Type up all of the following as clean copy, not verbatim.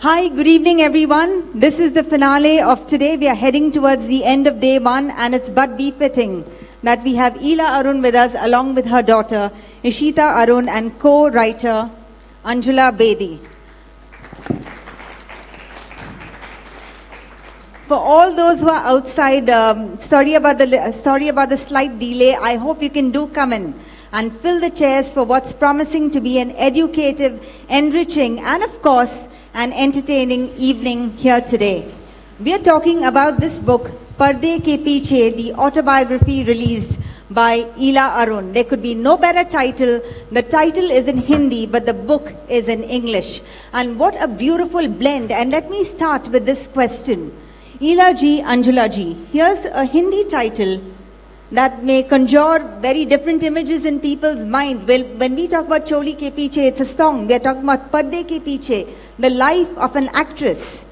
Hi, good evening everyone. This is the finale of today. We are heading towards the end of day one, and it's but befitting that we have Ila Arun with us along with her daughter Ishita Arun and co-writer Anjula Bedi. For all those who are outside, sorry about the slight delay. I hope you can do come in and fill the chairs for what's promising to be an educative, enriching, and of course, an entertaining evening here today. We are talking about this book, Parde Ke Piche, the autobiography released by Ila Arun. There could be no better title. The title is in Hindi, but the book is in English. And what a beautiful blend. And let me start with this question. Ila ji, Anjula ji, here's a Hindi title that may conjure very different images in people's mind. Well, when we talk about Choli Ke Piche, it's a song. We are talking about Parde Ke Piche, the life of an actress.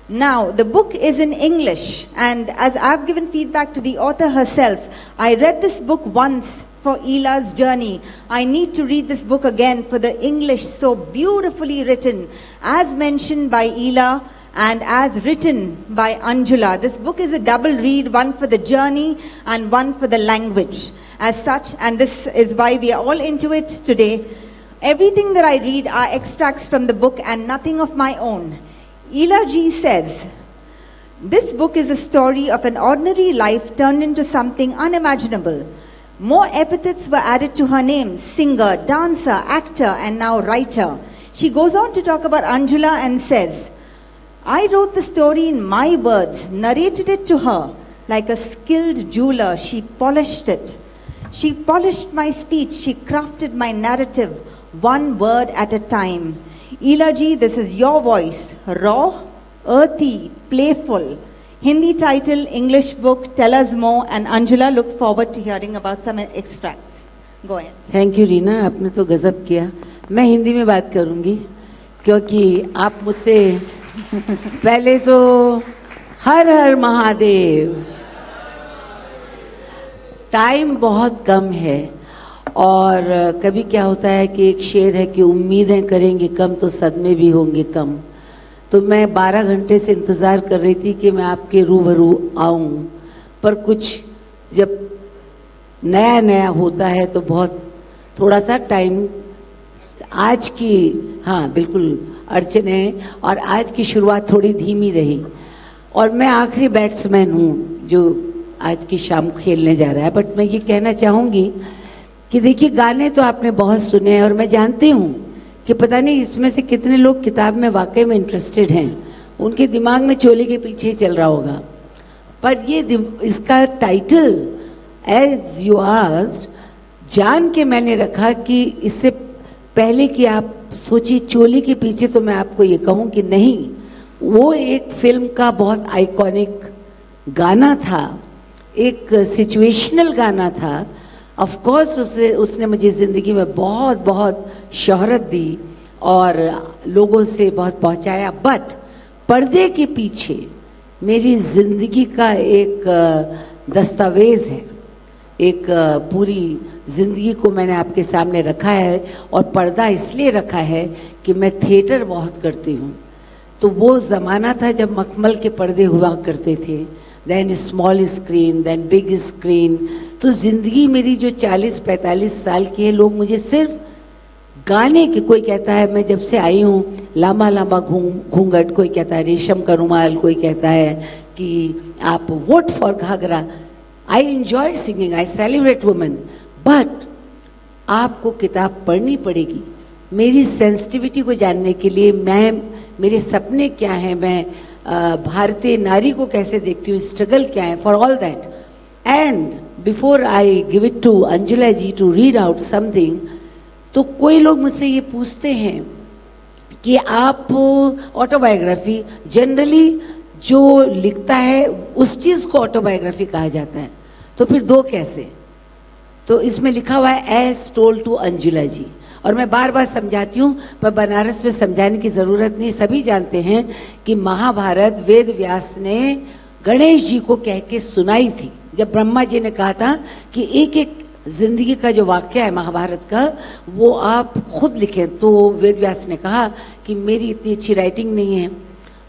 Now, the book is in English, and as I've given feedback to the author herself, I read this book once for Ila's journey. I need to read this book again for the English, so beautifully written, as mentioned by Ila and as written by Anjula. This book is a double read, one for the journey and one for the language. As such, and this is why we are all into it today, everything that I read are extracts from the book and nothing of my own. Ila ji says, this book is a story of an ordinary life turned into something unimaginable. More epithets were added to her name: singer, dancer, actor, and now writer. She goes on to talk about Anjula and says, I wrote the story in my words, narrated it to her. Like a skilled jeweler, she polished it. She polished my speech, she crafted my narrative, one word at a time. Ila ji, this is your voice, raw, earthy, playful. Hindi title, English book, tell us more, and Anjula, look forward to hearing about some extracts. Go ahead. Thank you, Reena, आपने तो गजब किया. मैं हिंदी में बात करूंगी क्योंकि आप मुझसे पहले तो हर हर महादेव. टाइम बहुत कम है और कभी क्या होता है कि एक शेर है कि उम्मीदें करेंगे कम तो सदमे भी होंगे कम. तो मैं 12 घंटे से इंतज़ार कर रही थी कि मैं आपके रूबरू आऊं, पर कुछ जब नया नया होता है तो बहुत थोड़ा सा टाइम. आज की हाँ बिल्कुल अड़चन है और आज की शुरुआत थोड़ी धीमी रही और मैं आखिरी बैट्समैन हूँ जो आज की शाम खेलने जा रहा है. बट मैं ये कहना चाहूँगी कि देखिए, गाने तो आपने बहुत सुने हैं और मैं जानती हूँ कि पता नहीं इसमें से कितने लोग किताब में वाकई में इंटरेस्टेड हैं. उनके दिमाग में चोली के पीछे ही चल रहा होगा. पर ये इसका टाइटल एज यू आस्क्ड जान के मैंने रखा कि इससे पहले कि आप सोचिए चोली के पीछे, तो मैं आपको ये कहूँ कि नहीं, वो एक फिल्म का बहुत आइकॉनिक गाना था, एक सिचुएशनल गाना था. ऑफ कोर्स उसने मुझे ज़िंदगी में बहुत बहुत शोहरत दी और लोगों से बहुत पहुंचाया. बट पर्दे के पीछे मेरी ज़िंदगी का एक दस्तावेज़ है. एक पूरी ज़िंदगी को मैंने आपके सामने रखा है और पर्दा इसलिए रखा है कि मैं थिएटर बहुत करती हूँ. तो वो ज़माना था जब मखमल के पर्दे हुआ करते थे, then small screen, then big screen. तो ज़िंदगी मेरी जो 40-45 साल की है, लोग मुझे सिर्फ गाने के, कोई कहता है मैं जब से आई हूँ लंबा लंबा घूंघट, कोई कहता है रेशम का रुमाल, कोई कहता है कि आप vote for ghagra. I enjoy singing, I celebrate women. But आपको किताब पढ़नी पड़ेगी मेरी सेंसिटिविटी को जानने के लिए. मैं, मेरे सपने क्या हैं, मैं भारतीय नारी को कैसे देखती हूँ, स्ट्रगल क्या है, for all that. And before I give it to Anjula ji to read out something, तो कोई लोग मुझसे ये पूछते हैं कि आप ऑटोबायोग्राफी, जनरली जो लिखता है उस चीज़ को ऑटोबायोग्राफी कहा जाता है, तो फिर दो कैसे. तो इसमें लिखा हुआ है एज टोल्ड टू अंजुला जी, और मैं बार बार समझाती हूँ, पर बनारस में समझाने की ज़रूरत नहीं. सभी जानते हैं कि महाभारत वेद व्यास ने गणेश जी को कह के सुनाई थी. जब ब्रह्मा जी ने कहा था कि एक एक जिंदगी का जो वाक्य है महाभारत का वो आप खुद लिखें। तो वेद व्यास ने कहा कि मेरी इतनी अच्छी राइटिंग नहीं है,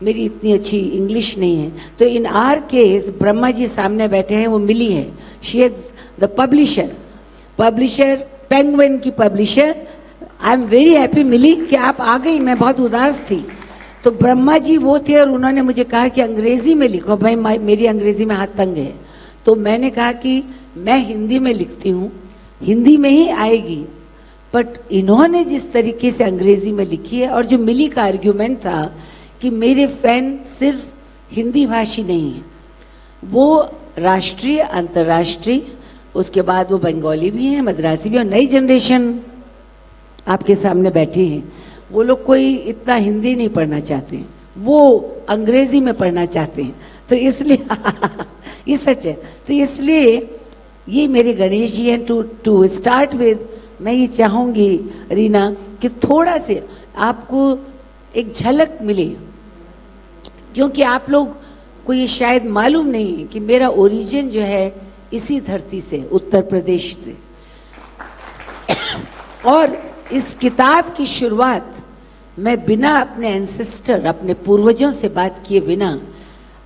मेरी इतनी अच्छी इंग्लिश नहीं है, तो in our case Brahma ji सामने बैठे हैं, वो मिली है, she is the publisher Penguin की पब्लिशर। I am very happy Mili कि आप आ गई, मैं बहुत उदास थी। तो ब्रह्मा जी वो थे और उन्होंने मुझे कहा कि अंग्रेजी में लिखो। भाई मेरी अंग्रेजी में हाथ तंग है, तो मैंने कहा कि मैं हिंदी में लिखती हूँ, हिंदी में ही आएगी। बट इन्होंने जिस तरीके से अंग्रेजी में लिखी है, और जो मिली का आर्ग्यूमेंट था कि मेरे फैन सिर्फ हिंदी भाषी नहीं है, वो राष्ट्रीय अंतर्राष्ट्रीय, उसके बाद वो बंगाली भी हैं, मद्रासी भी, और नई जनरेशन आपके सामने बैठी हैं, वो लोग कोई इतना हिंदी नहीं पढ़ना चाहते हैं, वो अंग्रेजी में पढ़ना चाहते हैं। तो इसलिए ये सच है। तो इसलिए ये मेरे गणेश जी हैं। टू स्टार्ट विद, मैं ये चाहूँगी रीना कि थोड़ा से आपको एक झलक मिले, क्योंकि आप लोग को ये शायद मालूम नहीं है कि मेरा ओरिजिन जो है इसी धरती से, उत्तर प्रदेश से। और इस किताब की शुरुआत मैं बिना अपने एंसेस्टर, अपने पूर्वजों से बात किए बिना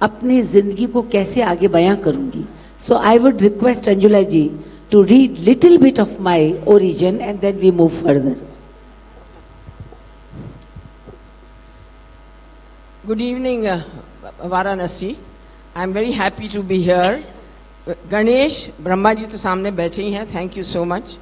अपनी जिंदगी को कैसे आगे बयां करूंगी। So I would request Anjula ji to read little bit of my origin and then we move further. Good evening, Varanasi. I'm very happy to be here. Ganesh, Brahma ji to सामने बैठे ही हैं. Thank you so much.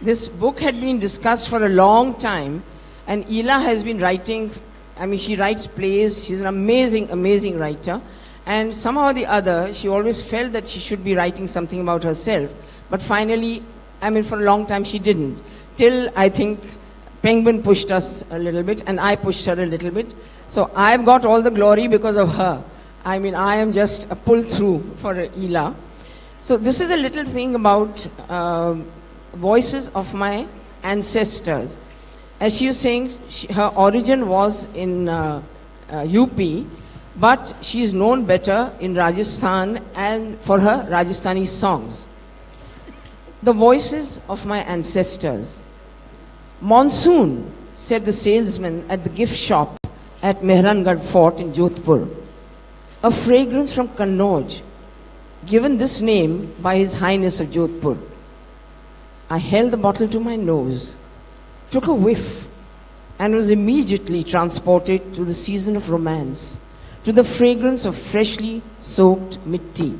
This book had been discussed for a long time, and Ela has been writing. I mean, she writes plays. She's an amazing, amazing writer. And somehow or the other, she always felt that she should be writing something about herself. But finally, I mean, for a long time, she didn't. Till I think Penguin pushed us a little bit, and I pushed her a little bit. So I've got all the glory because of her. I mean, I am just a pull through for Ela. So this is a little thing about voices of my ancestors. As she was saying, her origin was in UP, but she is known better in Rajasthan and for her Rajasthani songs. The voices of my ancestors. Monsoon, said the salesman at the gift shop at Mehrangarh Fort in Jodhpur. A fragrance from Kannauj, given this name by His Highness of Jodhpur. I held the bottle to my nose, took a whiff, and was immediately transported to the season of romance, to the fragrance of freshly soaked mitti,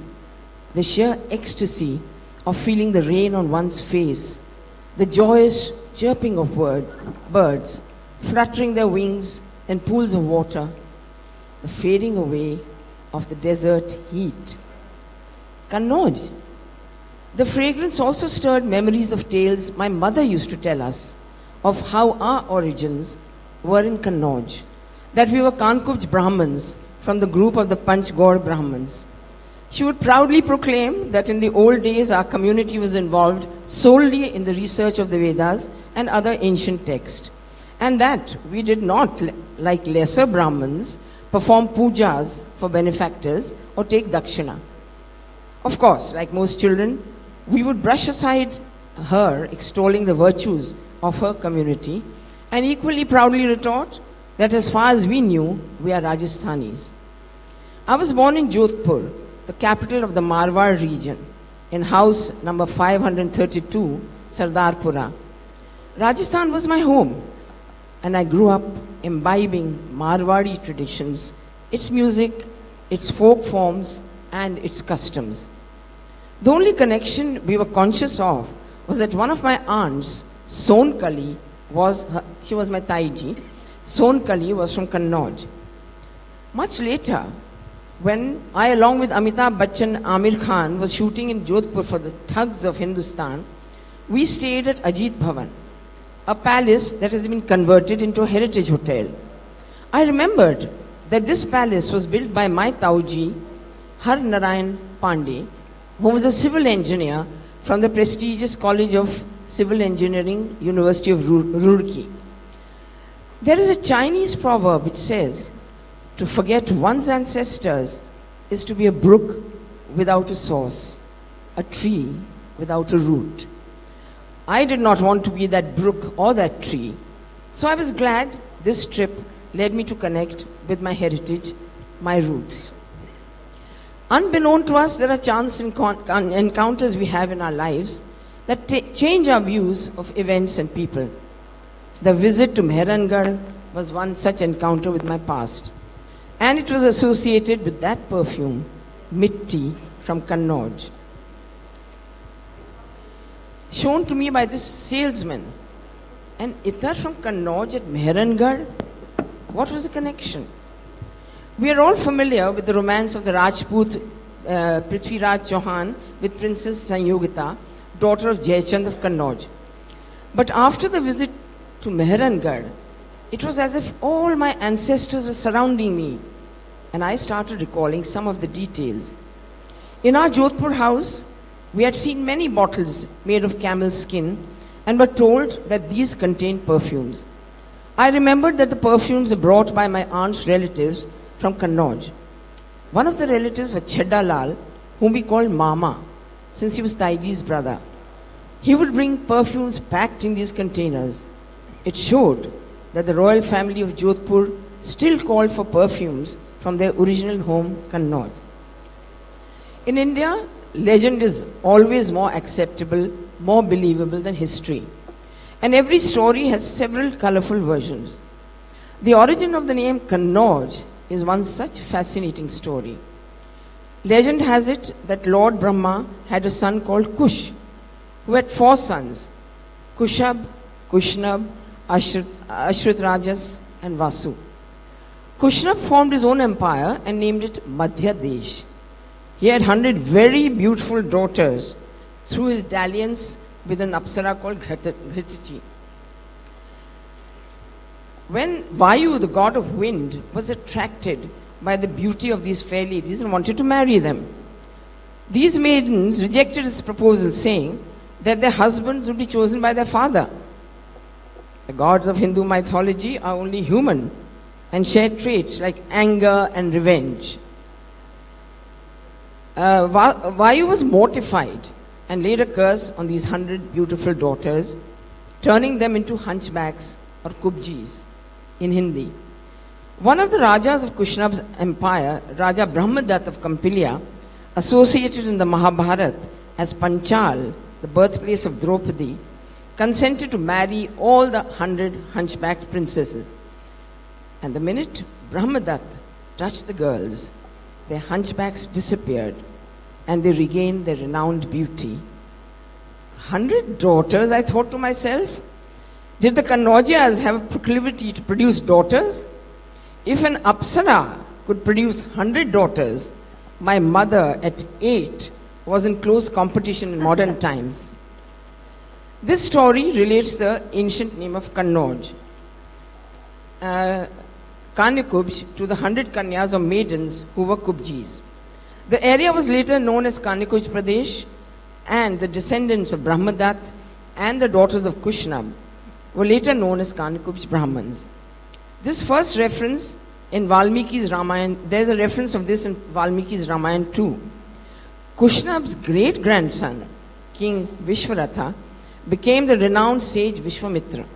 the sheer ecstasy of feeling the rain on one's face, the joyous chirping of birds fluttering their wings in pools of water, the fading away of the desert heat. Kannauj. The fragrance also stirred memories of tales my mother used to tell us of how our origins were in Kannauj, that we were Kankubj Brahmins from the group of the Panchgod Brahmins. She would proudly proclaim that in the old days our community was involved solely in the research of the Vedas and other ancient texts, and that we did not, like lesser Brahmins, perform pujas for benefactors or take dakshina. Of course, like most children, we would brush aside her extolling the virtues of her community and equally proudly retort that as far as we knew, we are Rajasthanis. I was born in Jodhpur, the capital of the Marwar region, in house number 532, Sardarpura. Rajasthan was my home, and I grew up imbibing Marwari traditions, its music, its folk forms, and its customs. The only connection we were conscious of was that one of my aunts, Sonkali, she was my Taiji, Sonkali was from Kannauj. Much later, when I, along with Amitabh Bachchan, Amir Khan, was shooting in Jodhpur for the Thugs of Hindustan, we stayed at Ajit Bhavan, a palace that has been converted into a heritage hotel. I remembered that this palace was built by my Tauji, Har Narayan Pandey, who was a civil engineer from the prestigious College of Civil Engineering, University of Roorkee. There is a Chinese proverb which says, to forget one's ancestors is to be a brook without a source, a tree without a root. I did not want to be that brook or that tree. So I was glad this trip led me to connect with my heritage, my roots. Unbeknown to us, there are chance encounters we have in our lives that change our views of events and people. The visit to Mehrangarh was one such encounter with my past, and it was associated with that perfume, Mitti from Kannauj, shown to me by this salesman. And Itar from Kannauj at Mehrangarh, what was the connection? We are all familiar with the romance of the Rajput Prithviraj Chauhan with Princess Sanyogita, daughter of Jayachand of Kannauj. But after the visit to Mehrangarh, it was as if all my ancestors were surrounding me, and I started recalling some of the details. In our Jodhpur house, we had seen many bottles made of camel skin and were told that these contained perfumes. I remembered that the perfumes were brought by my aunt's relatives from Kannauj. One of the relatives was Chedda Lal, whom we called Mama, since he was Taiji's brother. He would bring perfumes packed in these containers. It showed that the royal family of Jodhpur still called for perfumes from their original home, Kannauj. In India, legend is always more acceptable, more believable than history. And every story has several colorful versions. The origin of the name Kannauj is one such fascinating story. Legend has it that Lord Brahma had a son called Kush, who had 4 sons, Kushab, Kushnab, Ashrit and Vasu. Kushnab formed his own empire and named it Madhya Desh. He had 100 very beautiful daughters through his dalliance with an apsara called Ghritichi. When Vayu, the god of wind, was attracted by the beauty of these fair ladies and wanted to marry them, these maidens rejected his proposal, saying that their husbands would be chosen by their father. The gods of Hindu mythology are only human and share traits like anger and revenge. Vayu was mortified and laid a curse on these 100 beautiful daughters, turning them into hunchbacks or kubjis in Hindi. One of the Rajas of Kushnab's empire, Raja Brahmadatta of Kampilia, associated in the Mahabharat as Panchal, the birthplace of Draupadi, consented to marry all the 100 hunchbacked princesses. And the minute Brahmadatta touched the girls, their hunchbacks disappeared and they regained their renowned beauty. 100 daughters, I thought to myself. Did the Kannaujias have a proclivity to produce daughters? If an Apsara could produce 100 daughters, my mother at 8 was in close competition in modern times. This story relates the ancient name of Kannauj, Kanikubj, to the 100 Kanyas or maidens who were Kubjis. The area was later known as Kanikuj Pradesh, and the descendants of Brahmadatta and the daughters of Kushnab were later known as Kanikubj Brahmans. This first reference in Valmiki's Ramayana, there's a reference of this in Valmiki's Ramayana too. Kushnab's great-grandson, King Vishwaratha, became the renowned sage Vishwamitra,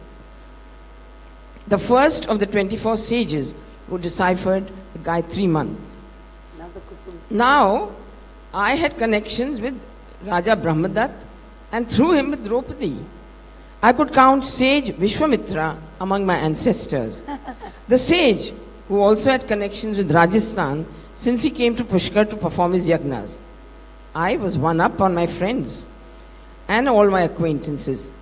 the first of the 24 sages who deciphered the Gayatri Mantra. Now, I had connections with Raja Brahmadatta and through him with Draupadi. I could count sage Vishwamitra among my ancestors. The sage who also had connections with Rajasthan since he came to Pushkar to perform his yagnas. I was one up on my friends and all my acquaintances.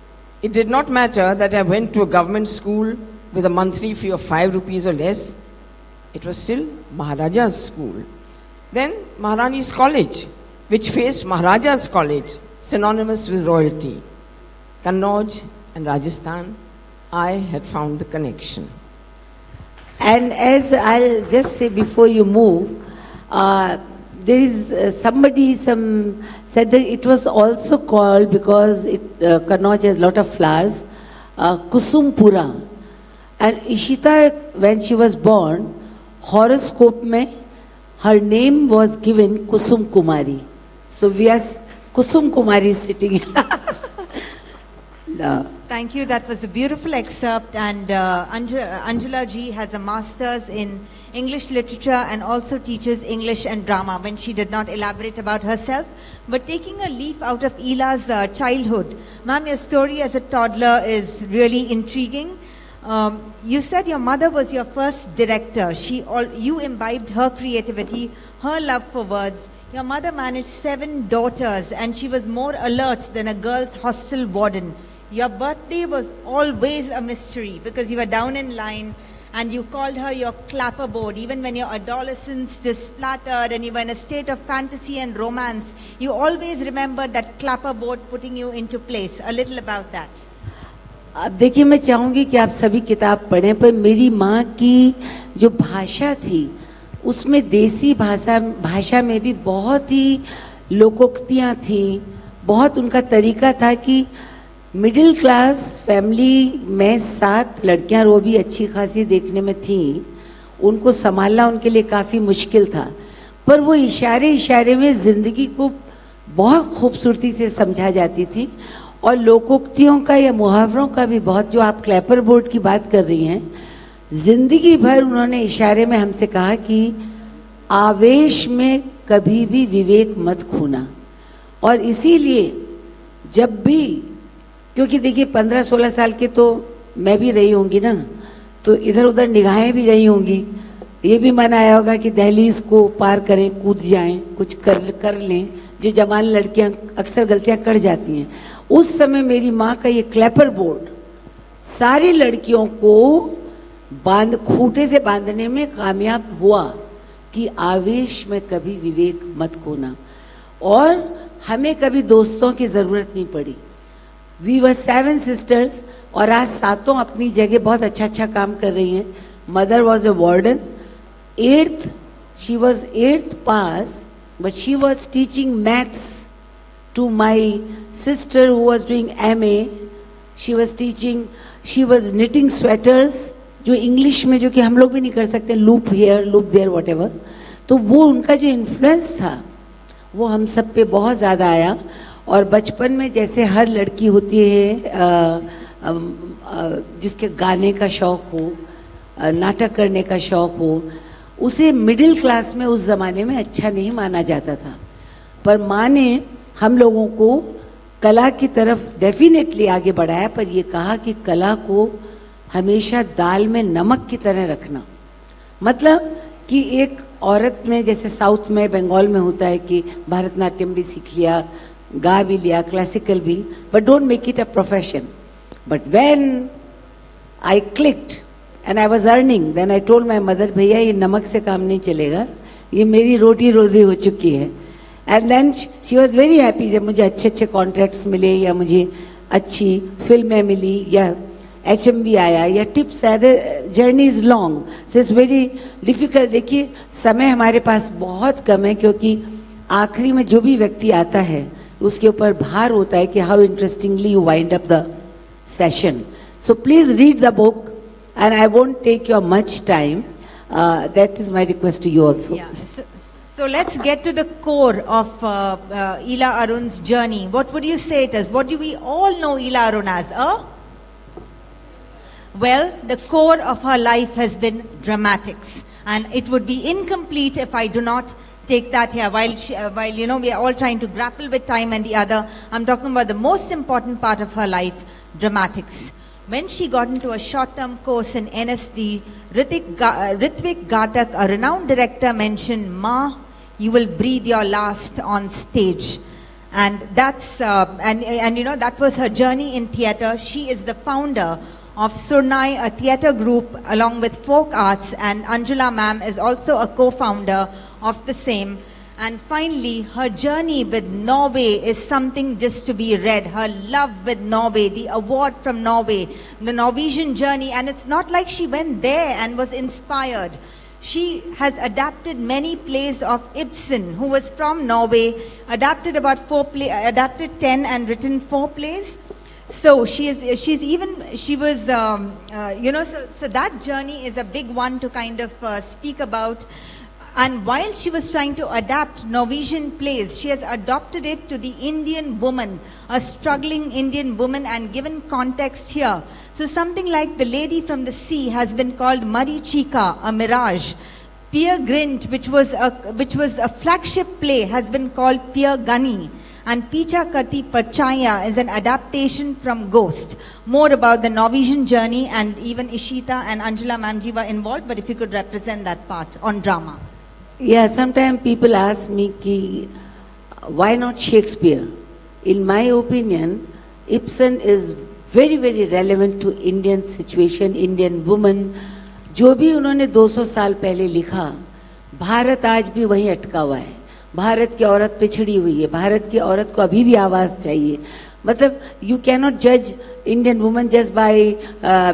It did not matter that I went to a government school with a monthly fee of 5 rupees or less. It was still Maharaja's school. Then Maharani's college, which faced Maharaja's college, synonymous with royalty. Kannauj and Rajasthan, I had found the connection. And as I'll just say before you move, there is somebody said that it was also called, because Kannauj has a lot of flowers, Kusumpura. And Ishita, when she was born, horoscope mein, her name was given Kusum Kumari. So we are Kusum Kumari sitting. Thank you. That was a beautiful excerpt. And Anjula ji has a master's in English literature and also teaches English and drama, when she did not elaborate about herself. But taking a leaf out of Ila's childhood, ma'am, your story as a toddler is really intriguing. You said your mother was your first director. You imbibed her creativity, her love for words. Your mother managed 7 daughters and she was more alert than a girls' hostel warden. Your birthday was always a mystery because you were down in line and you called her your clapperboard. Even when your adolescence just splattered and you were in a state of fantasy and romance, you always remembered that clapperboard putting you into place. A little about that. अब देखिए, मैं चाहूँगी कि आप सभी किताब पढ़ें, पर मेरी माँ की जो भाषा थी उसमें देसी भाषा में भी बहुत ही लोकोक्तियाँ थीं, बहुत उनका तरीका था कि मिडिल क्लास फैमिली में 7 लड़कियां, वो भी अच्छी खासी देखने में थीं, उनको संभालना उनके लिए काफ़ी मुश्किल था, पर वो इशारे इशारे में ज़िंदगी को बहुत खूबसूरती से समझा जाती थी। और लोकोक्तियों का या मुहावरों का भी बहुत, जो आप क्लैपर बोर्ड की बात कर रही हैं, जिंदगी भर उन्होंने इशारे में हमसे कहा कि आवेश में कभी भी विवेक मत खोना। और इसीलिए जब भी, क्योंकि देखिए 15-16 साल के तो मैं भी रही होंगी ना, तो इधर उधर निगाहें भी गई होंगी, ये भी मन आया होगा कि दहलीज को पार करें, कूद जाएं, कुछ कर लें, जो जवान लड़कियां अक्सर गलतियां कर जाती हैं। उस समय मेरी माँ का ये क्लैपर बोर्ड सारी लड़कियों को खूंटे से बांधने में कामयाब हुआ कि आवेश में कभी विवेक मत खोना। और हमें कभी दोस्तों की ज़रूरत नहीं पड़ी। वी वर 7 सिस्टर्स और आज 7 अपनी जगह बहुत अच्छा काम कर रही हैं। Mother was a warden, 8th she was 8th pass, but she was teaching maths to my sister who was doing MA. She was knitting sweaters, जो इंग्लिश में, जो कि हम लोग भी नहीं कर सकते, loop here loop there whatever. तो वो उनका जो इन्फ्लुएंस था वो हम सब पे बहुत ज़्यादा आया। और बचपन में जैसे हर लड़की होती है जिसके गाने का शौक़ हो, नाटक करने का शौक़ हो, उसे मिडिल क्लास में उस ज़माने में अच्छा नहीं माना जाता था। पर माँ ने हम लोगों को कला की तरफ डेफिनेटली आगे बढ़ाया, पर ये कहा कि कला को हमेशा दाल में नमक की तरह रखना। मतलब कि एक औरत में, जैसे साउथ में, बंगाल में होता है कि भरतनाट्यम भी सीख लिया, गा भी लिया, क्लासिकल भी, but don't make it a profession. But when I clicked and I was earning, then I told my mother, भैया ये नमक से काम नहीं चलेगा, ये मेरी रोटी रोजी हो चुकी है। And then she was very happy जब मुझे अच्छे कॉन्ट्रैक्ट्स मिले, या मुझे अच्छी फिल्में मिली, या HMV आया, या टिप्स आया। The journey is long, so it's very difficult. देखिए समय हमारे पास बहुत कम है, क्योंकि आखिरी में जो भी व्यक्ति आता है उसके ऊपर भार होता है कि how interestingly you wind up the session. So please read the book and I won't take your much time. That is my request to you also. Yeah. So let's get to the core of Ila Arun's journey. What would you say it is? What do we all know Ila Arun as? Well, the core of her life has been dramatics, and it would be incomplete if I do not take that here. While you know we are all trying to grapple with time and the other, I'm talking about the most important part of her life, dramatics. When she got into a short-term course in NSD, Ritvik Ghatak, a renowned director, mentioned, "Ma, you will breathe your last on stage." And that's and you know that was her journey in theatre. She is the founder of Surnai, a theatre group along with Folk Arts, and Anjula ma'am is also a co-founder of the same. And finally, her journey with Norway is something just to be read. Her love with Norway, the award from Norway, the Norwegian journey. And it's not like she went there and was inspired. She has adapted many plays of Ibsen, who was from Norway, adapted 10 and written 4 plays. So so that journey is a big one to kind of speak about. And while she was trying to adapt Norwegian plays, she has adopted it to the Indian woman, a struggling Indian woman, and given context here. So something like The Lady from the Sea has been called Marichika, a mirage. Peer Gynt, which was a flagship play, has been called Peer Gunny. And Picha Kati Parchaya is an adaptation from Ghost. More about the Norwegian journey, and even Ishita and Angela Mamji were involved, but if you could represent that part on drama. Yeah, sometimes people ask me कि why not Shakespeare? In my opinion, Ibsen is very very relevant to Indian situation, Indian woman. जो भी उन्होंने 200 साल पहले लिखा, भारत आज भी वहीं अटका हुआ है. भारत की औरत पिछड़ी हुई है. भारत की औरत को अभी भी आवाज चाहिए. मतलब यू कैनॉट जज Indian woman just by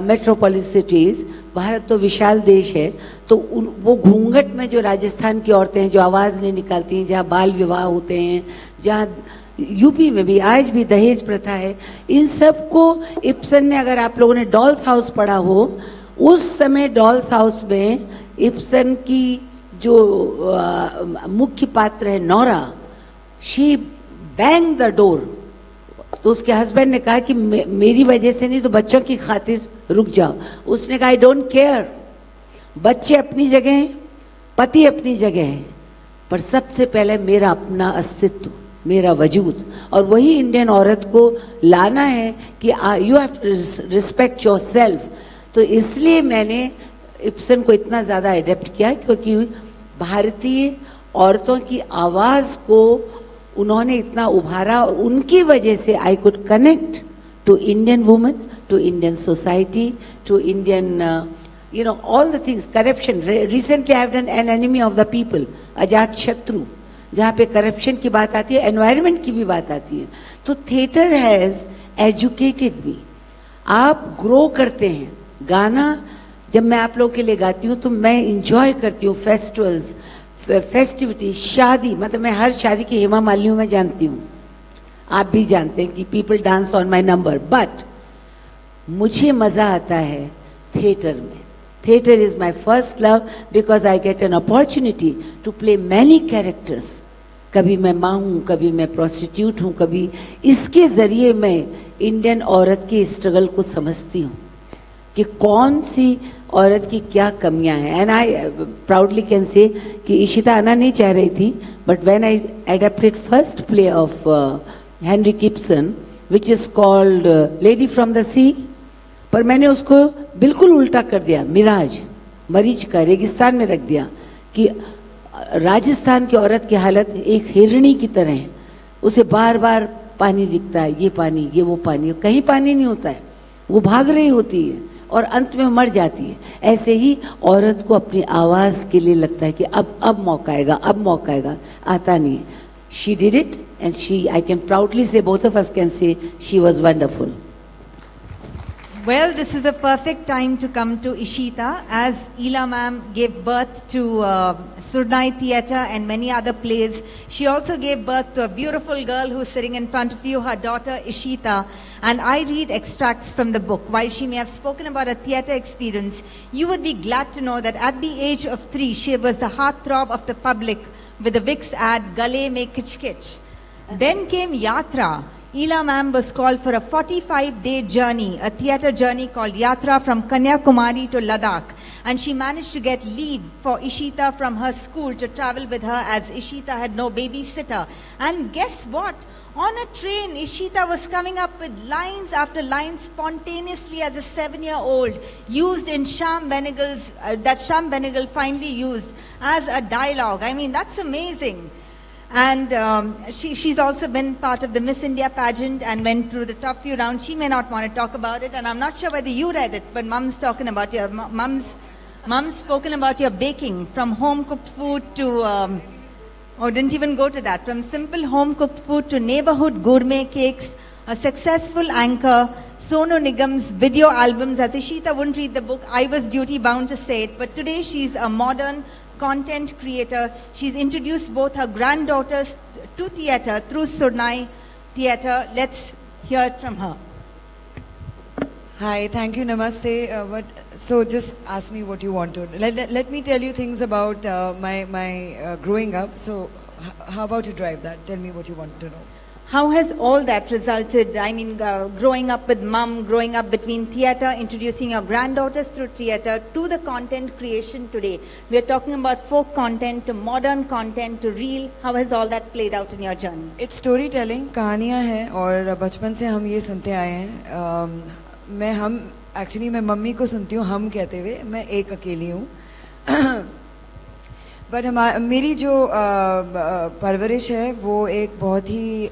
metropolis cities. Bharat तो विशाल देश है. तो वो घूंघट में जो राजस्थान की औरतें हैं जो आवाज नहीं निकालती हैं, जहाँ बाल विवाह होते हैं, जहाँ यूपी में भी आज भी दहेज प्रथा है, इन सब को इब्सन ने, अगर आप लोगों ने डॉल्स हाउस पढ़ा हो, उस समय डॉल्स हाउस में इब्सन की जो मुख्य पात्र है Nora, she bang the door. तो उसके हस्बैंड ने कहा कि मेरी वजह से नहीं तो बच्चों की खातिर रुक जाओ. उसने कहा आई डोंट केयर. बच्चे अपनी जगह हैं, पति अपनी जगह है, पर सबसे पहले मेरा अपना अस्तित्व, मेरा वजूद. और वही इंडियन औरत को लाना है कि you have to respect your self. तो इसलिए मैंने इब्सन को इतना ज़्यादा एडेप्ट किया क्योंकि भारतीय औरतों की आवाज़ को उन्होंने इतना उभारा, और उनकी वजह से I could connect to Indian woman, to Indian society, to Indian all the things. Corruption, recently I have done an enemy of the people, Ajaat Shatru, जहाँ पे करप्शन की बात आती है, एनवायरनमेंट की भी बात आती है. तो थिएटर हैज़ एजुकेटेड मी. आप ग्रो करते हैं. गाना जब मैं आप लोगों के लिए गाती हूँ तो मैं इंजॉय करती हूँ. फेस्टिवल्स, फेस्टिविटी, शादी, मतलब मैं हर शादी की हेमा मालिनी में जानती हूँ. आप भी जानते हैं कि people dance on my number. But मुझे मज़ा आता है थिएटर में. Theatre is my first love because I get an opportunity to play many characters. कभी मैं माँ हूँ, कभी मैं प्रोस्टिट्यूट हूँ, कभी. इसके ज़रिए मैं इंडियन औरत की स्ट्रगल को समझती हूँ कि कौन सी औरत की क्या कमियां हैं. And I proudly can say कि इशिता आना नहीं चाह रही थी, but when I adapted first play of Henrik Ibsen which is called Lady from the Sea, पर मैंने उसको बिल्कुल उल्टा कर दिया. मिराज, मरीज का रेगिस्तान में रख दिया कि राजस्थान की औरत की हालत एक हिरणी की तरह है. उसे बार बार पानी दिखता है, ये पानी, ये वो पानी, कहीं पानी नहीं होता है, वो भाग रही होती है और अंत में मर जाती है. ऐसे ही औरत को अपनी आवाज़ के लिए लगता है कि अब मौका आएगा, अब मौका आएगा. आता नहीं है. She did it and she, I can proudly से, both of us can say, she was wonderful. Well, this is a perfect time to come to Ishita, as Ela ma'am gave birth to Surnai Theatre and many other plays. She also gave birth to a beautiful girl who's sitting in front of you, her daughter Ishita. And I read extracts from the book. While she may have spoken about a theatre experience, you would be glad to know that at the age of 3, she was the heartthrob of the public with the Vicks ad, Gale Mein Kich Kich. Then came Yatra. Ela ma'am was called for a 45-day journey, a theatre journey called Yatra from Kanyakumari to Ladakh. And she managed to get leave for Ishita from her school to travel with her, as Ishita had no babysitter. And guess what? On a train, Ishita was coming up with lines after lines spontaneously as a 7-year-old, used in Sham Benegal's, that Sham Benegal finally used as a dialogue. I mean, that's amazing. And she's also been part of the Miss India pageant and went through the top few rounds. She may not want to talk about it, and I'm not sure whether you read it, but Mum's talking about your Mum's spoken about your baking, from home cooked food to didn't even go to that, from simple home cooked food to neighborhood gourmet cakes, a successful anchor, Sonu Nigam's video albums. As Ishita wouldn't read the book, I was duty bound to say it, but today she's a modern content creator. She's introduced both her granddaughters to theatre through Surnai Theatre. Let's hear it from her. Hi, thank you, namaste. So just ask me what you want to. Let me tell you things about my growing up. So how about you drive that? Tell me what you want to know. How has all that resulted? I mean, growing up with mum, growing up between theatre, introducing your granddaughters through theatre, to the content creation today. We are talking about folk content to modern content to reel. How has all that played out in your journey? It's storytelling, कहानियाँ हैं और बचपन से हम ये सुनते आए हैं. मैं मम्मी को सुनती हूँ हम कहते हुए. मैं एक अकेली हूँ. बट मेरी जो परवरिश है वो एक बहुत ही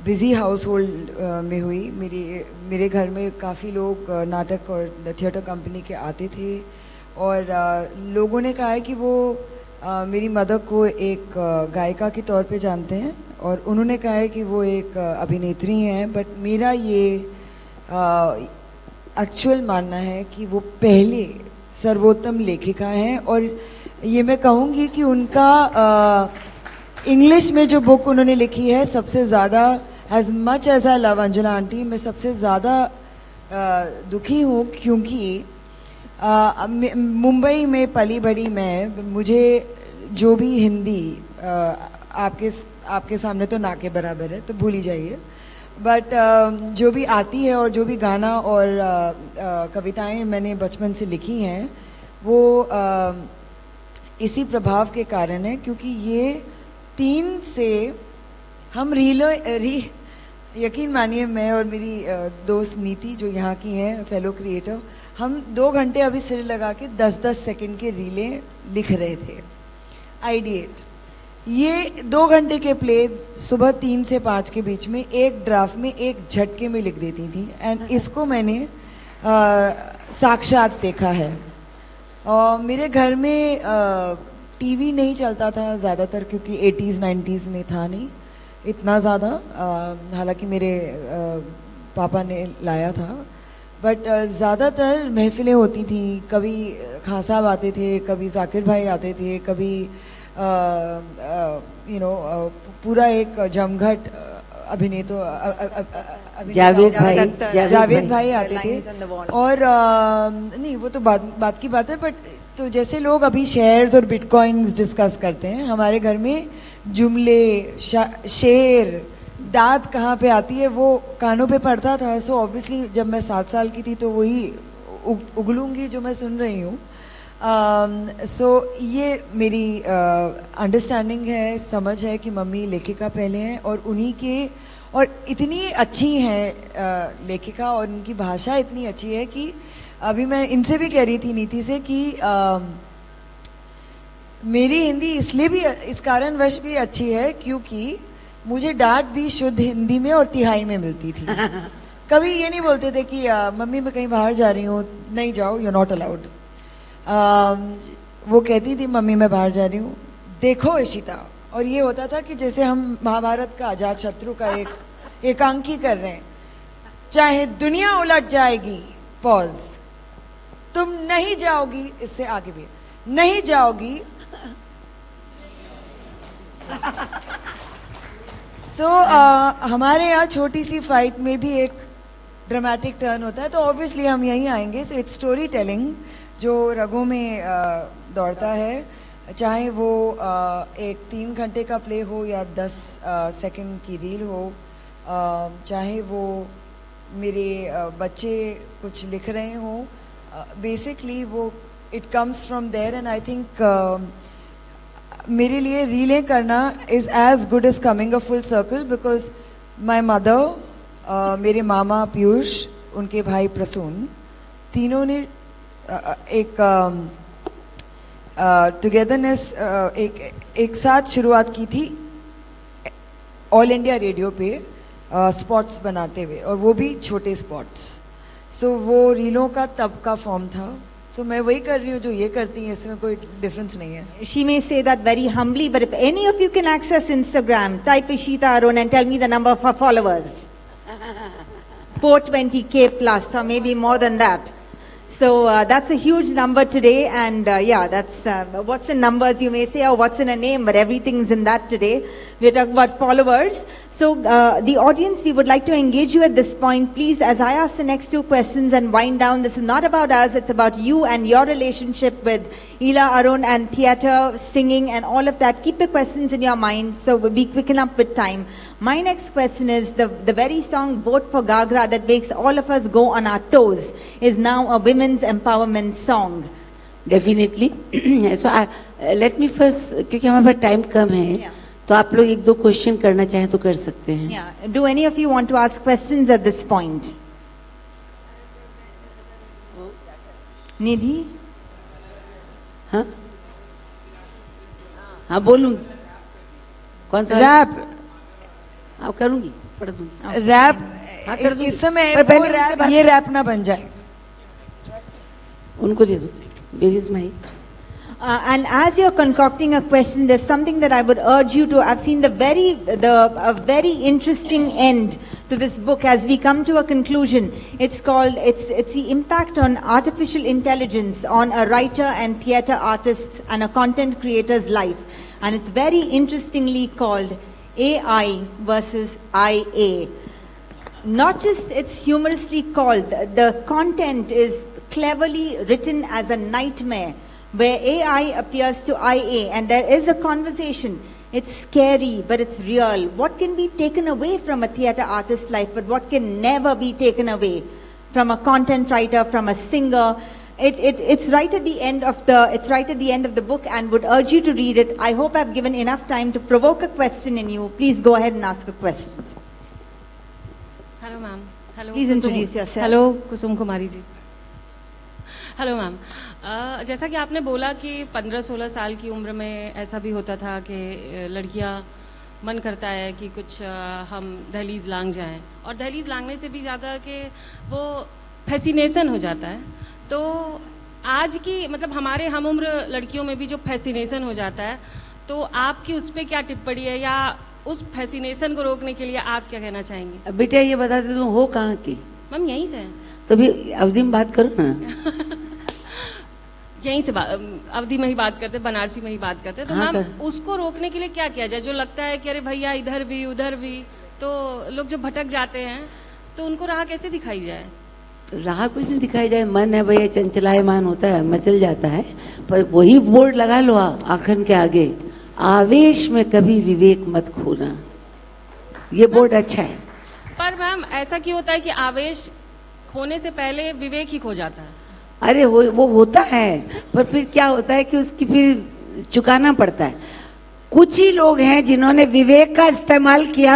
बिजी हाउस होल्ड में हुई. मेरे घर में काफ़ी लोग नाटक और थिएटर कंपनी के आते थे और लोगों ने कहा है कि वो मेरी मदर को एक गायिका के तौर पे जानते हैं और उन्होंने कहा है कि वो एक अभिनेत्री हैं. बट मेरा ये एक्चुअल मानना है कि वो पहले सर्वोत्तम लेखिका हैं और ये मैं कहूँगी कि उनका इंग्लिश में जो बुक उन्होंने लिखी है सबसे ज़्यादा as much as I love Anjana aunty, मैं सबसे ज़्यादा दुखी हूँ क्योंकि मुंबई में पली बड़ी मैं, मुझे जो भी हिंदी आपके सामने तो ना के बराबर है तो भूल ही जाइए. बट जो भी आती है और जो भी गाना और कविताएं मैंने बचपन से लिखी हैं वो इसी प्रभाव के कारण है क्योंकि ये 3 से हम यकीन मानिए मैं और मेरी दोस्त नीति जो यहाँ की हैं फेलो क्रिएटर, हम 2 घंटे अभी सिर लगा के 10-10 सेकंड के रीलें लिख रहे थे. आइडिएट ये 2 घंटे के प्ले सुबह 3 से 5 के बीच में एक ड्राफ्ट में एक झटके में लिख देती थी. एंड इसको मैंने साक्षात देखा है. मेरे घर में टीवी नहीं चलता था ज़्यादातर क्योंकि 80s 90s में था नहीं इतना ज़्यादा. हालांकि मेरे पापा ने लाया था. बट ज़्यादातर महफिलें होती थी. कभी खान साहब आते थे, कभी जाकिर भाई आते थे, कभी पूरा एक जमघट जावेद भाई आते थे. और नहीं वो तो बात की बात है. बट तो जैसे लोग अभी शेयर्स और बिटकॉइंस डिस्कस करते हैं, हमारे घर में जुमले शेर दाद कहाँ पे आती है वो कानों पे पड़ता था. सो ऑब्वियसली जब मैं 7 साल की थी तो वही उगलूंगी जो मैं सुन रही हूँ. सो ये मेरी अंडरस्टैंडिंग है, समझ है कि मम्मी लेखिका पहले हैं और उन्हीं के और इतनी अच्छी हैं लेखिका और उनकी भाषा इतनी अच्छी है कि अभी मैं इनसे भी कह रही थी नीति से कि मेरी हिंदी इसलिए भी इस कारणवश भी अच्छी है क्योंकि मुझे डांट भी शुद्ध हिंदी में और तिहाई में मिलती थी. कभी ये नहीं बोलते थे कि मम्मी मैं कहीं बाहर जा रही हूँ, नहीं जाओ, यू आर नॉट अलाउड. वो कहती थी मम्मी मैं बाहर जा रही हूँ, देखो इशिता. और ये होता था कि जैसे हम महाभारत का अजात शत्रु का एकांकी कर रहे हैं. चाहे दुनिया उलट जाएगी, पॉज, तुम नहीं जाओगी, इससे आगे भी नहीं जाओगी. सो हमारे यहाँ छोटी सी फाइट में भी एक ड्रामेटिक टर्न होता है तो ऑब्वियसली हम यहीं आएंगे. सो इट्स स्टोरी टेलिंग जो रगों में दौड़ता है, चाहे वो एक 3 घंटे का प्ले हो या 10 सेकंड की रील हो, चाहे वो मेरे बच्चे कुछ लिख रहे हों. बेसिकली वो it comes from there. And I think मेरे लिए रीलें करना is as good as coming a full circle because my mother, मेरे मामा पीयूष, उनके भाई प्रसून, तीनों ने एक टुगेदरनेस एक साथ शुरुआत की थी ऑल इंडिया रेडियो पे स्पॉट्स बनाते हुए, और वो भी छोटे स्पॉट्स. सो वो रीलों का तब का फॉर्म था. सो मैं वही कर रही हूँ जो ये करती हैं, इसमें कोई डिफरेंस नहीं है. She may say that very humbly, but if any of you can access Instagram, type Ishita Arun and tell me the number of her followers. 420K plus, or maybe more than that. So that's a huge number today, and yeah, that's what's in numbers you may say, or what's in a name, but everything's in that today. We're talking about followers. So the audience, we would like to engage you at this point. Please, as I ask the next two questions and wind down, this is not about us, it's about you and your relationship with Ila, Arun, and theatre, singing, and all of that. Keep the questions in your mind, so we'll be quick enough with time. My next question is, the very song Vote for Gagra that makes all of us go on our toes is now a women's empowerment song. Definitely so let me first, क्योंकि हमारे पास time कम है, Yeah. तो आप लोग एक दो question करना चाहें तो कर सकते हैं. Yeah. Do any of you want to ask questions at this point? Nidhi? हाँ हाँ बोलूंगी. कौन सा रैप हाँ करूंगी, पढ़ दूंगी. रैप हाँ, कर दूंगी. इस समय पर वो पहले रैप उनसे बात- ये रैप ना बन जाए. उनको दे दो. Where is my? And as you're concocting a question, there's something that I would urge you to. I've seen a very interesting end to this book as we come to a conclusion. It's called, it's the impact on artificial intelligence on a writer and theatre artist and a content creator's life. And it's very interestingly called AI versus IA. Not just it's humorously called, the content is cleverly written as a nightmare where AI appears to IA and there is a conversation. It's scary, but it's real. What can be taken away from a theatre artist's life, but what can never be taken away from a content writer, from a singer? It's right at the end of the book, and would urge you to read it. I hope I've given enough time to provoke a question in you. Please go ahead and ask a question. Hello ma'am. Hello. Please introduce yourself. Hello Kusum Kumari ji. Hello ma'am. जैसा कि आपने बोला कि 15-16 साल की उम्र में ऐसा भी होता था कि लड़कियां मन करता है कि कुछ हम दहलीज लांग जाएं, और दहलीज लांगने से भी ज़्यादा कि वो फैसिनेशन हो जाता है. तो आज की मतलब हमारे हम उम्र लड़कियों में भी जो फैसिनेशन हो जाता है, तो आपकी उस पर क्या टिप्पणी है, या उस फैसिनेशन को रोकने के लिए आप क्या कहना चाहेंगे? बेटा ये बता दे तुम हो कहाँ की? मैम यहीं से हैं. तो भी अवधि में बात करो ना. यहीं से अवधि में ही बात करते, बनारसी में ही बात करते. तो हाँ, मैम कर। उसको रोकने के लिए क्या किया जाए? जो लगता है कि अरे भैया इधर भी उधर भी, तो लोग जो भटक जाते हैं तो उनको राह कैसे दिखाई जाए? राह कुछ नहीं दिखाई जाए. मन है भैया चंचलायमान होता है, मचल जाता है, पर वही बोर्ड लगा लो आखन के आगे, आवेश में कभी विवेक मत खोना. ये बोर्ड अच्छा है. पर मैम ऐसा क्यों होता है कि आवेश खोने से पहले विवेक ही खो जाता है? अरे वो होता है, पर फिर क्या होता है कि उसकी फिर चुकाना पड़ता है. कुछ ही लोग हैं जिन्होंने विवेक का इस्तेमाल किया.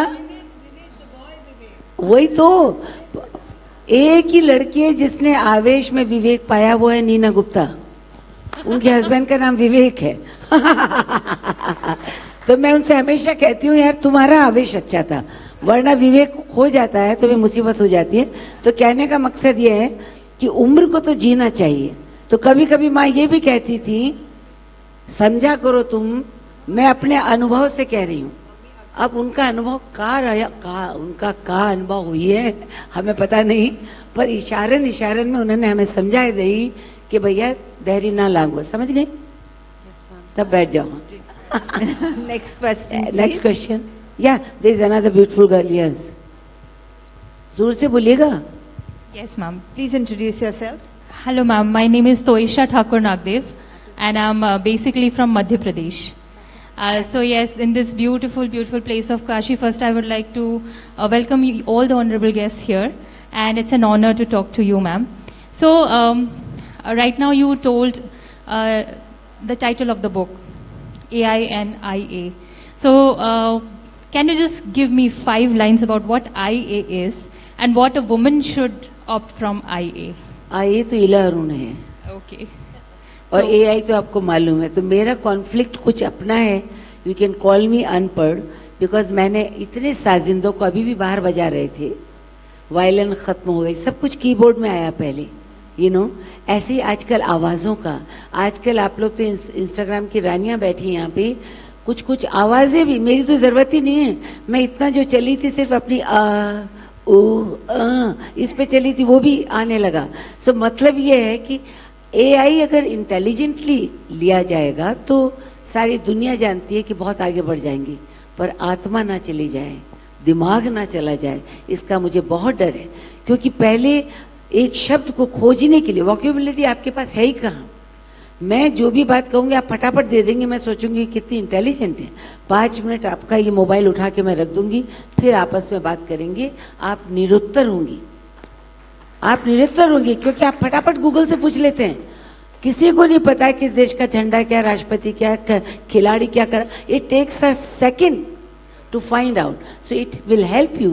वही तो एक ही लड़की है जिसने आवेश में विवेक पाया, वो है नीना गुप्ता. उनके हस्बैंड का नाम विवेक है. तो मैं उनसे हमेशा कहती हूँ यार तुम्हारा आवेश अच्छा था, वरना विवेक खो जाता है तो भी मुसीबत हो जाती है. तो कहने का मकसद ये है कि उम्र को तो जीना चाहिए. तो कभी कभी माँ ये भी कहती थी, समझा करो तुम, मैं अपने अनुभव से कह रही हूँ. अब उनका अनुभव उनका अनुभव हुई है हमें पता नहीं, पर इशारन में उन्होंने हमें समझा दी कि भैया देहरी ना लांगो. समझ गई? तब बैठ जाओ. Next question. Next question. या there is another beautiful girl. Yes, जोर से बोलिएगा. Yes, ma'am. Please introduce yourself. Hello, ma'am. My name is Toisha Thakur Nagdev, and I'm basically from Madhya Pradesh. So yes, in this beautiful, beautiful place of Kashi, first I would like to welcome you, all the honorable guests here, and it's an honor to talk to you, ma'am. So right now you told the title of the book, AI and IA. So can you just give me 5 lines about what IA is and what a woman should opt from IA? ये तो इला अरुण है, Okay. और AI तो आपको मालूम है. तो मेरा कॉन्फ्लिक्ट कुछ अपना है. यू कैन कॉल मी अनपढ़, बिकॉज मैंने इतने साजिंदों को अभी भी बाहर बजा रहे थे. वायलिन खत्म हो गई, सब कुछ कीबोर्ड में आया पहले. ऐसे ही आजकल आवाज़ों का, आजकल आप लोग तो इंस्टाग्राम की रानियां बैठी यहाँ पे, कुछ आवाज़ें भी, मेरी तो ज़रूरत ही नहीं है. मैं इतना जो चली थी सिर्फ अपनी इस पे चली थी, वो भी आने लगा। सो मतलब ये है कि एआई अगर इंटेलिजेंटली लिया जाएगा तो सारी दुनिया जानती है कि बहुत आगे बढ़ जाएंगी, पर आत्मा ना चली जाए, दिमाग ना चला जाए, इसका मुझे बहुत डर है। क्योंकि पहले एक शब्द को खोजने के लिए वोकैबुलरी आपके पास है ही कहाँ। मैं जो भी बात कहूँगी आप फटाफट दे देंगे, मैं सोचूंगी कितनी इंटेलिजेंट है। 5 मिनट आपका ये मोबाइल उठा के मैं रख दूंगी, फिर आपस में बात करेंगे, आप निरुत्तर होंगी, आप निरुत्तर होंगे, क्योंकि आप फटाफट गूगल से पूछ लेते हैं। किसी को नहीं पता है किस देश का झंडा क्या, राष्ट्रपति क्या, खिलाड़ी क्या कर। It takes a second to find out, so it will help you.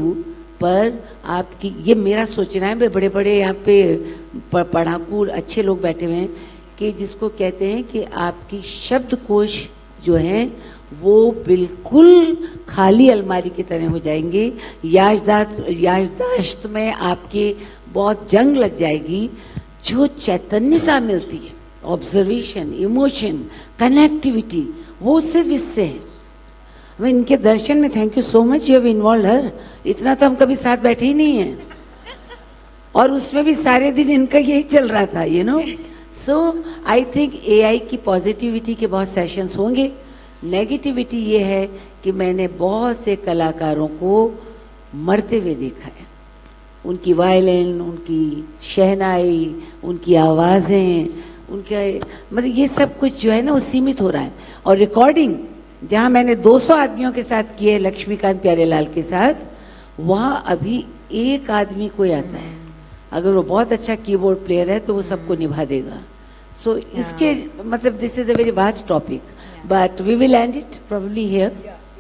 पर आपकी ये मेरा सोचना है, बड़े बड़े यहाँ पे पढ़ाकू अच्छे लोग बैठे हुए हैं कि जिसको कहते हैं कि आपकी शब्दकोश जो है वो बिल्कुल खाली अलमारी की तरह हो जाएंगे। याददाश्त में आपके बहुत जंग लग जाएगी। जो चैतन्यता मिलती है, ऑब्जर्वेशन, इमोशन, कनेक्टिविटी, वो सिर्फ इससे है। मैं इनके दर्शन में thank you so much, you have involve her. इतना तो हम कभी साथ बैठे ही नहीं हैं, और उसमें भी सारे दिन इनका यही चल रहा था, you know. So I think AI की पॉजिटिविटी के बहुत सेशंस होंगे। नेगेटिविटी ये है कि मैंने बहुत से कलाकारों को मरते हुए देखा है। उनकी वायलिन, उनकी शहनाई, उनकी आवाज़ें, उनके मतलब ये सब कुछ जो है ना वो सीमित हो रहा है। और रिकॉर्डिंग जहाँ मैंने 200 आदमियों के साथ किए, लक्ष्मीकांत प्यारेलाल के साथ, वहाँ अभी एक आदमी कोई आता है, अगर वो बहुत अच्छा कीबोर्ड प्लेयर है तो वो सबको निभा देगा। सो इसके मतलब this is a very vast topic, but we will end it probably here.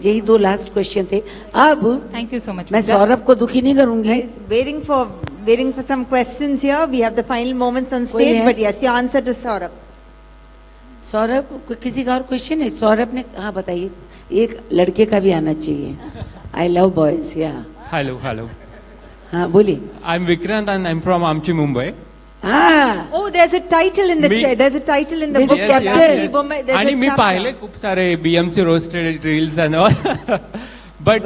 यही 2 लास्ट क्वेश्चन थे। अब Thank you so much. मैं सौरभ को दुखी नहीं करूंगी। Guys, waiting for some questions here. We have the final moments on कोई stage, है? but yes, your answer to Saurabh. Saurabh किसी का और क्वेश्चन है? सौरभ ने, हाँ बताइए। एक लड़के का भी आना चाहिए। आई लव बॉयज, या। Hello, hello. हाँ बोलिए। I'm Vikrant and I'm from Amchi, Mumbai. हाँ Oh, there's a title in the Me- there's a title in the There's a book. chapter. Actually, woman- there's आणि a me chapter. पाहिले खूप सारे BMC roasted reels and all, but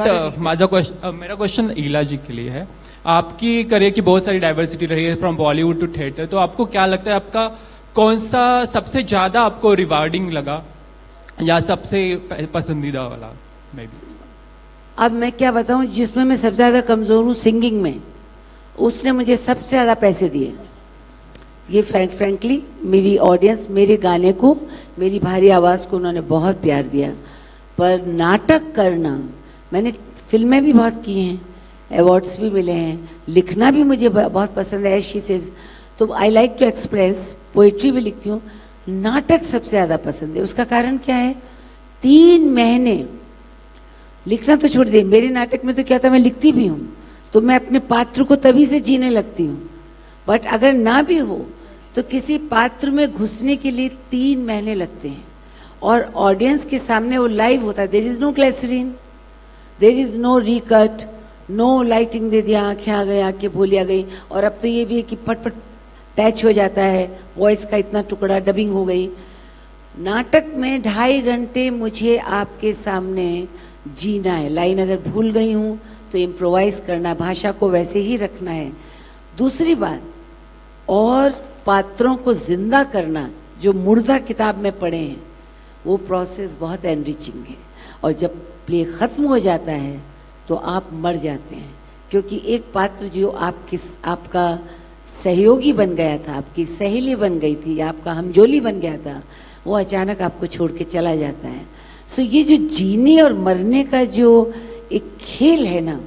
मेरा question ईला जी के लिए है। आपकी करियर की बहुत सारी डाइवर्सिटी रही है फ्रॉम बॉलीवुड टू थिएटर, तो आपको क्या लगता है आपका कौन सा सबसे ज्यादा आपको रिवार्डिंग लगा या सबसे पसंदीदा वाला? मे बी अब मैं क्या बताऊं, जिसमें मैं सबसे ज्यादा कमजोर हूं सिंगिंग में, उसने मुझे सबसे ज्यादा पैसे दिए। ये फ्रैंकली मेरी ऑडियंस मेरे गाने को, मेरी भारी आवाज को उन्होंने बहुत प्यार दिया। पर नाटक करना, मैंने फिल्में भी बहुत की हैं, अवार्ड्स भी मिले हैं, लिखना भी मुझे बहुत पसंद है, शी सेज। तो I like to express, poetry भी लिखती हूँ। नाटक सबसे ज्यादा पसंद है। उसका कारण क्या है? 3 महीने लिखना तो छोड़ दे, मेरे नाटक में तो क्या था, मैं लिखती भी हूँ तो मैं अपने पात्र को तभी से जीने लगती हूँ। बट अगर ना भी हो तो किसी पात्र में घुसने के लिए 3 महीने लगते हैं, और ऑडियंस के सामने वो लाइव होता है। There is no glycerine, there is no recut, no lighting दे दिया, आंखें आ गई, आंखें भूली आ गई। और अब तो ये भी है कि पट पैच हो जाता है, वॉइस का इतना टुकड़ा, डबिंग हो गई। नाटक में 2.5 घंटे मुझे आपके सामने जीना है। लाइन अगर भूल गई हूँ तो इम्प्रोवाइज करना, भाषा को वैसे ही रखना है। दूसरी बात, और पात्रों को जिंदा करना, जो मुर्दा किताब में पढ़े हैं, वो प्रोसेस बहुत एनरिचिंग है। और जब प्ले खत्म हो जाता है तो आप मर जाते हैं, क्योंकि एक पात्र जो आपका सहयोगी बन गया था, आपकी सहेली बन गई थी, आपका हमजोली बन गया था, वो अचानक आपको छोड़ के चला जाता है। सो ये जो जीने और मरने का जो एक खेल है ना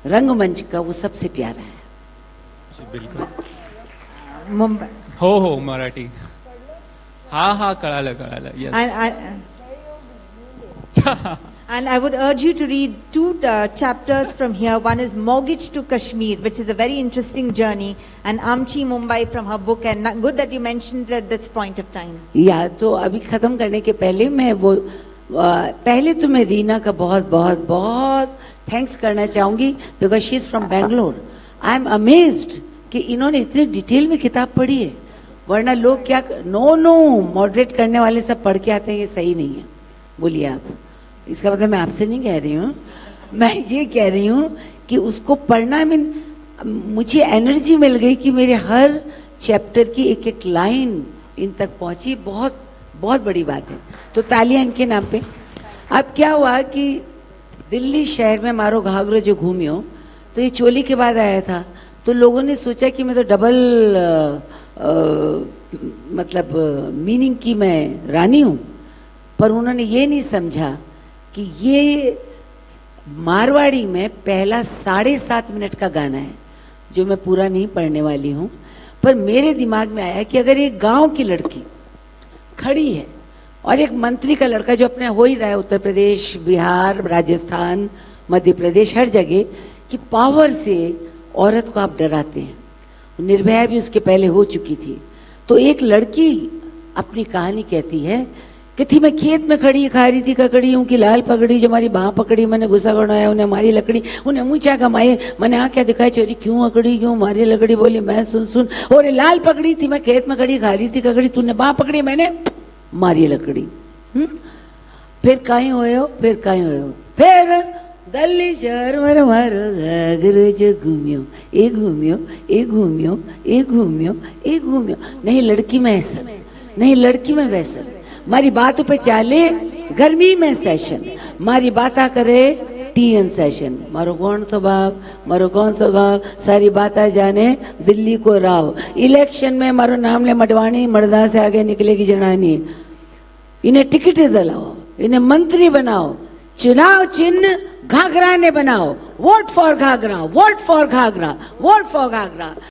रंगमंच का, वो सबसे प्यारा है। बिल्कुल। Mumbai. हो मराठी, हा कळालं, yes. And I would urge you to read 2 chapters from here. One is Mortgage to Kashmir, which is a very interesting journey, and Amchi Mumbai from her book. And good that you mentioned it at this point of time. या तो अभी खत्म करने के पहले मैं वो पहले तो मैं रीना का बहुत बहुत बहुत थैंक्स करना चाहूंगी, because she is from Bangalore. I am amazed कि इन्होंने इतने डिटेल में किताब पढ़ी है, वरना लोग क्या नो मॉडरेट करने वाले सब पढ़ के आते हैं, ये सही नहीं है। बोलिए आप, इसका मतलब मैं आपसे नहीं कह रही हूँ। मैं ये कह रही हूँ कि उसको पढ़ना मीन मुझे एनर्जी मिल गई कि मेरे हर चैप्टर की एक एक लाइन इन तक पहुंची। बहुत बहुत बड़ी बात है, तो तालियां इनके नाम पे। अब क्या हुआ कि दिल्ली शहर में मारो घाघरो जो घूमियो, तो ये चोली के बाद आया था, तो लोगों ने सोचा कि मैं तो डबल मतलब मीनिंग की मैं रानी हूँ, पर उन्होंने ये नहीं समझा कि ये मारवाड़ी में पहला 7.5 मिनट का गाना है जो मैं पूरा नहीं पढ़ने वाली हूँ। पर मेरे दिमाग में आया कि अगर एक गांव की लड़की खड़ी है और एक मंत्री का लड़का जो अपने हो ही रहा है उत्तर प्रदेश, बिहार, राजस्थान, मध्य प्रदेश, हर जगह कि पावर से औरत को आप डराते हैं। निर्भया भी उसके पहले हो चुकी थी। तो एक लड़की अपनी कहानी कहती है कि थी मैं खेत में खड़ी खा रही थी ककड़ी हूँ कि लाल पकड़ी जो हमारी बाँ पकड़ी, मैंने गुस्सा गड़ाया, उन्हें मारी लकड़ी, उन्हें मुँचा कमाए, मैंने आँखें दिखाई चोरी क्यों अकड़ी क्यों मारी लकड़ी, बोली मैं सुन और लाल पकड़ी थी मैं खेत में खड़ी खा रही थी ककड़ी, तूने बाँ पकड़ी मैंने मारी लकड़ी। फिर कहीं होए हो, फिर दिल्ली शहर में मारो घाघरो जो घूमियो, ए घूमियो ए घूमियो ए घूमियो ए घूमियो। नहीं लड़की में ऐसा, नहीं लड़की में वैसा, मारी बात पे चाले गर्मी में सेशन, मारी बात करे टीएन सेशन, मारो कौन सो बाप मारो कौन सो गाँव, सारी बात जाने दिल्ली को राव। इलेक्शन में मारो नाम ले मडवाणी, मर्दा से आगे निकलेगी जनानी, इन्हें टिकट दिलाओ, इन्हें मंत्री बनाओ, चुनाव चिन्ह घाघरा ने बनाओ, vote for ghagra, vote for ghagra, vote for Ghaghara.